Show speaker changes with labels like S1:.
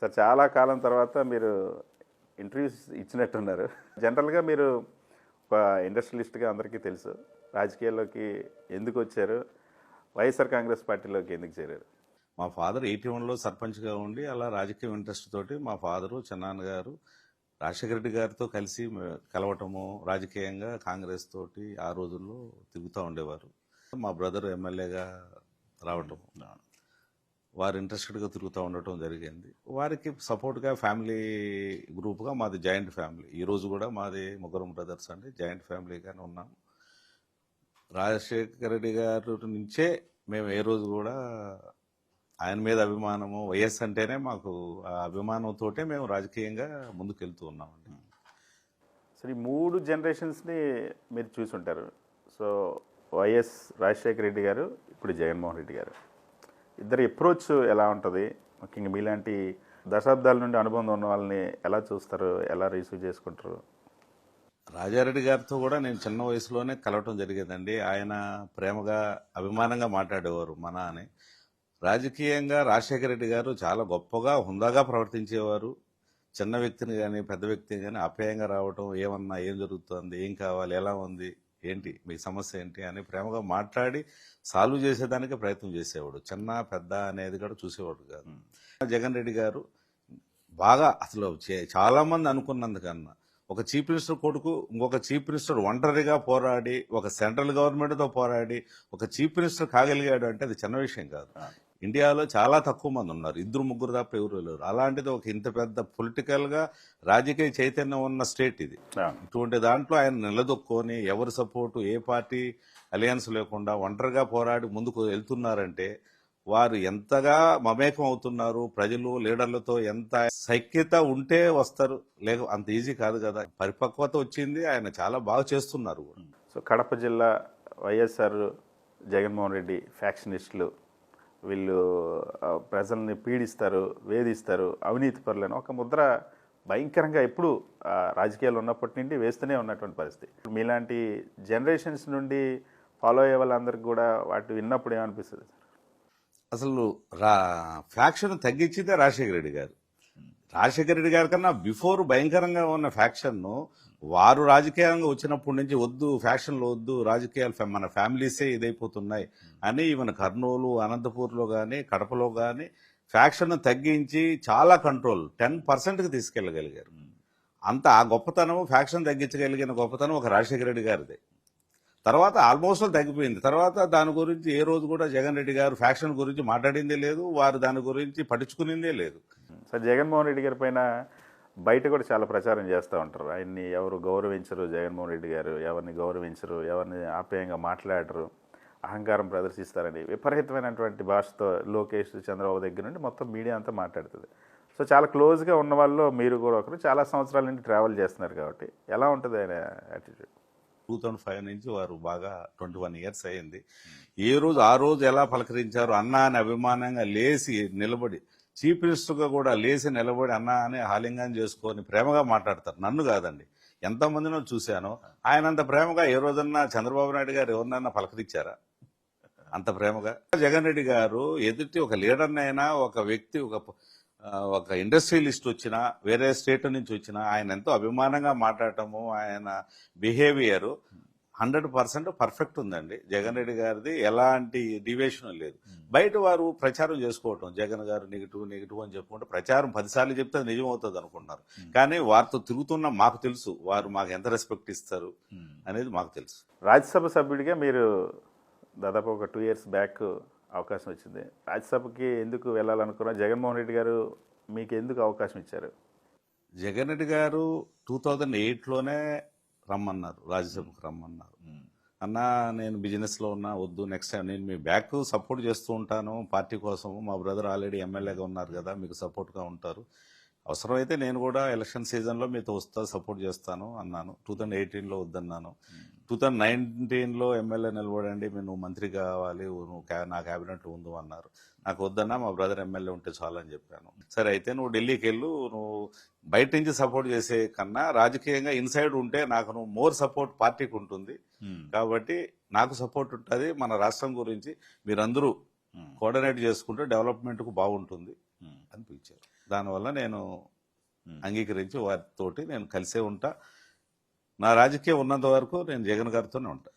S1: Sir చాలా కాలం తర్వాత మీరు ఇంటర్వ్యూస్ ఇచ్చినట్టున్నారు. జనరల్గా మీరు ఒక ఇండస్ట్రియలిస్ట్గా అందరికీ తెలుసు. రాజకీయాల్లోకి ఎందుకు వచ్చారు, వైఎస్ఆర్ కాంగ్రెస్ పార్టీలోకి ఎందుకు చేరారు?
S2: మా ఫాదర్ 81లో సర్పంచ్గా ఉండి అలా రాజకీయ ఇంట్రెస్ట్ తోటి మా ఫాదరు చిన్నాన్నగారు రాజశేఖర రెడ్డి గారితో కలిసి కలవటము, రాజకీయంగా కాంగ్రెస్ తోటి ఆ రోజుల్లో తిరుగుతూ ఉండేవారు. మా బ్రదర్ ఎమ్మెల్యేగా రావటం, వారు ఇంట్రెస్టెడ్గా తిరుగుతూ ఉండటం జరిగింది. వారికి సపోర్ట్గా ఫ్యామిలీ గ్రూప్గా మాది జాయింట్ ఫ్యామిలీ. ఈరోజు కూడా మాది ముగ్గురం బ్రదర్స్ అండి, జాయింట్ ఫ్యామిలీగానే ఉన్నాం. రాజశేఖర రెడ్డి గారి నుంచే మేము ఏ రోజు కూడా ఆయన మీద అభిమానము, వైఎస్ అంటేనే మాకు ఆ అభిమానంతో మేము రాజకీయంగా ముందుకెళ్తూ ఉన్నామండి.
S1: సో ఈ 3 జనరేషన్స్ని మీరు చూసుంటారు. సో వైఎస్ రాజశేఖర రెడ్డి గారు, ఇప్పుడు జగన్మోహన్ రెడ్డి గారు, ఇద్దరి అప్రోచ్ ఎలా ఉంటుంది? ముఖ్యంగా మీలాంటి దశాబ్దాల నుండి అనుబంధం ఉన్న వాళ్ళని ఎలా చూస్తారు, ఎలా రిసీవ్ చేసుకుంటారు?
S2: రాజారెడ్డి గారితో కూడా నేను చిన్న వయసులోనే కలవటం జరిగేదండి. ఆయన ప్రేమగా అభిమానంగా మాట్లాడేవారు మన అని. రాజకీయంగా రాజశేఖర రెడ్డి గారు చాలా గొప్పగా హుందాగా ప్రవర్తించేవారు. చిన్న వ్యక్తిని కానీ పెద్ద వ్యక్తిని కానీ ఆప్యాయంగా రావటం, ఏమన్నా ఏం జరుగుతుంది, ఏం కావాలి, ఎలా ఉంది, ఏంటి మీ సమస్య ఏంటి అని ప్రేమగా మాట్లాడి సాల్వ్ చేసేదానికి ప్రయత్నం చేసేవాడు. చిన్న పెద్ద అనేది కూడా చూసేవాడు కాదు. జగన్ రెడ్డి గారు బాగా అసలు చాలా మంది అనుకున్నందుకన్నా ఒక చీఫ్ మినిస్టర్ కొడుకు ఇంకొక చీఫ్ మినిస్టర్ ఒంటరిగా పోరాడి, ఒక సెంట్రల్ గవర్నమెంట్తో పోరాడి ఒక చీఫ్ మినిస్టర్ కాగలిగాడు అంటే అది చిన్న విషయం కాదు. ఇండియాలో చాలా తక్కువ మంది ఉన్నారు, 2-3 తప్ప ఎవరు లేరు. అలాంటిది ఒక ఇంత పెద్ద పొలిటికల్గా రాజకీయ చైతన్యం ఉన్న స్టేట్ ఇది. ఇటువంటి దాంట్లో ఆయన నిలదొక్కుని ఎవరి సపోర్టు, ఏ పార్టీ అలయన్స్ లేకుండా ఒంటరిగా పోరాడి ముందుకు వెళ్తున్నారంటే వారు ఎంతగా మమేకం అవుతున్నారు, ప్రజలు లీడర్లతో ఎంత సైక్యత ఉంటే వస్తారు, లేక అంత ఈజీ కాదు కదా. పరిపక్వత వచ్చింది, ఆయన చాలా బాగా చేస్తున్నారు.
S1: సో కడప జిల్లా వైఎస్ఆర్ జగన్మోహన్ రెడ్డి ఫ్యాక్షనిస్టులు, వీళ్ళు ప్రజల్ని పీడిస్తారు, వేధిస్తారు, అవినీతి పరులని ఒక ముద్ర భయంకరంగా ఎప్పుడు రాజకీయాలు ఉన్నప్పటి నుండి వేస్తూనే ఉన్నటువంటి పరిస్థితి. మీలాంటి జనరేషన్స్ నుండి ఫాలో అయ్యే వాళ్ళందరికీ కూడా వాటి విన్నప్పుడు ఏమనిపిస్తుంది?
S2: అసలు ఫ్యాక్షన్ తగ్గించిందే రాజశేఖర రెడ్డి గారు. రాజశేఖర రెడ్డి గారి కన్నా బిఫోర్ భయంకరంగా ఉన్న ఫ్యాక్షన్ను వారు రాజకీయంగా వచ్చినప్పటి నుంచి వద్దు, ఫ్యాక్షన్లు వద్దు, రాజకీయాలు మన ఫ్యామిలీసే ఇదైపోతున్నాయి అని ఈవెన్ కర్నూలు, అనంతపూర్లో కానీ కడపలో కానీ ఫ్యాక్షన్ తగ్గించి చాలా కంట్రోల్ 10%కి తీసుకెళ్లగలిగారు. అంత ఆ గొప్పతనం, ఫ్యాక్షన్ తగ్గించగలిగిన గొప్పతనం ఒక రాజశేఖర రెడ్డి గారిదే. తర్వాత ఆల్మోస్ట్ తగ్గిపోయింది. తర్వాత దాని గురించి ఏ రోజు కూడా జగన్ రెడ్డి గారు ఫ్యాక్షన్ గురించి మాట్లాడిందే లేదు, వారు దాని గురించి పట్టించుకునిందే లేదు.
S1: సార్ జగన్మోహన్ రెడ్డి గారి పైన బయట కూడా చాలా ప్రచారం చేస్తూ ఉంటారు. ఆయన్ని ఎవరు గౌరవించరు, జగన్మోహన్ రెడ్డి గారు ఎవరిని గౌరవించరు, ఎవరిని ఆప్యాయంగా మాట్లాడరు, అహంకారం ప్రదర్శిస్తారని విపరీతమైనటువంటి భాషతో లోకేష్, చంద్రబాబు దగ్గర నుండి మొత్తం మీడియా అంతా మాట్లాడుతుంది. సో చాలా క్లోజ్గా ఉన్న వాళ్ళు మీరు కూడా ఒకరు, చాలా సంవత్సరాల నుండి ట్రావెల్ చేస్తున్నారు కాబట్టి ఎలా ఉంటుంది ఆయన యాటిట్యూడ్?
S2: 2005 నుంచి వారు బాగా 21 ఇయర్స్ అయింది. ఏ రోజు ఆ రోజు ఎలా పలకరించారు, అన్నా అని అభిమానంగా లేచి నిలబడి, చీఫ్ మినిస్టర్గా కూడా లేచి నిలబడి అన్నా అని ఆలింగనం చేసుకొని ప్రేమగా మాట్లాడతారు. నన్ను కాదండి, ఎంతమందినో చూశాను. ఆయనంత ప్రేమగా ఏ రోజన్నా చంద్రబాబు నాయుడు గారు ఎవరినైనా పలకరించారా అంత ప్రేమగా? జగన్ రెడ్డి గారు ఎదుటి ఒక లీడర్నైనా, ఒక వ్యక్తి, ఒక ఇండస్ట్రియలిస్ట్ వచ్చినా, వేరే స్టేట్ నుంచి వచ్చినా ఆయన ఎంతో అభిమానంగా మాట్లాడటము, ఆయన బిహేవియర్ 100% పర్ఫెక్ట్ ఉందండి. జగన్ రెడ్డి గారిది ఎలాంటి డివియేషన్ లేదు. బయట వారు ప్రచారం చేసుకోవటం, జగన్ గారు నెగిటివ్ అని చెప్పుకుంటే ప్రచారం 10 సార్లు చెప్తే నిజం అవుతుంది అనుకుంటున్నారు. కానీ వారితో తిరుగుతున్న మాకు తెలుసు వారు మాకు ఎంత రెస్పెక్ట్ ఇస్తారు అనేది మాకు తెలుసు.
S1: రాజ్యసభ సభ్యుడిగా మీరు దాదాపు ఒక 2 ఇయర్స్ బ్యాక్ అవకాశం వచ్చింది. రాజ్యసభకి ఎందుకు వెళ్ళాలనుకున్నా? జగన్మోహన్ రెడ్డి గారు మీకు ఎందుకు అవకాశం ఇచ్చారు?
S2: జగన్ రెడ్డి గారు 2008లోనే రమ్మన్నారు, రాజ్యసభకు రమ్మన్నారు. అన్నా నేను బిజినెస్లో ఉన్నా, వద్దు, నెక్స్ట్ టైం నేను మీ బ్యాక్ సపోర్ట్ చేస్తూ ఉంటాను పార్టీ కోసం, మా బ్రదర్ ఆల్రెడీ ఎమ్మెల్యేగా ఉన్నారు కదా, మీకు సపోర్ట్గా ఉంటారు, అవసరమైతే నేను కూడా ఎలక్షన్ సీజన్లో మీతో సపోర్ట్ చేస్తాను అన్నాను. 2018లో వద్దన్నాను. 2019లో ఎమ్మెల్యే నిలబడండి, నువ్వు మంత్రి కావాలి, నువ్వు నా క్యాబినెట్లో ఉండు అన్నారు. నాకు వద్దన్నా, మా బ్రదర్ ఎమ్మెల్యే ఉంటే చాలు అని చెప్పాను. సరే అయితే నువ్వు ఢిల్లీకి వెళ్ళు, నువ్వు బయట నుంచి సపోర్ట్ చేసే కన్నా రాజకీయంగా ఇన్సైడ్ ఉంటే నాకు నువ్వు మోర్ సపోర్ట్ పార్టీకి ఉంటుంది, కాబట్టి నాకు సపోర్ట్ ఉంటుంది, మన రాష్ట్రం గురించి మీరందరూ కోఆర్డినేట్ చేసుకుంటే డెవలప్మెంట్కు బాగుంటుంది అని పిలిచారు. దానివల్ల నేను అంగీకరించి వారితోటి నేను కలిసే ఉంటా. నా రాజకీయం ఉన్నంత వరకు నేను జగన్ గారితోనే ఉంటా.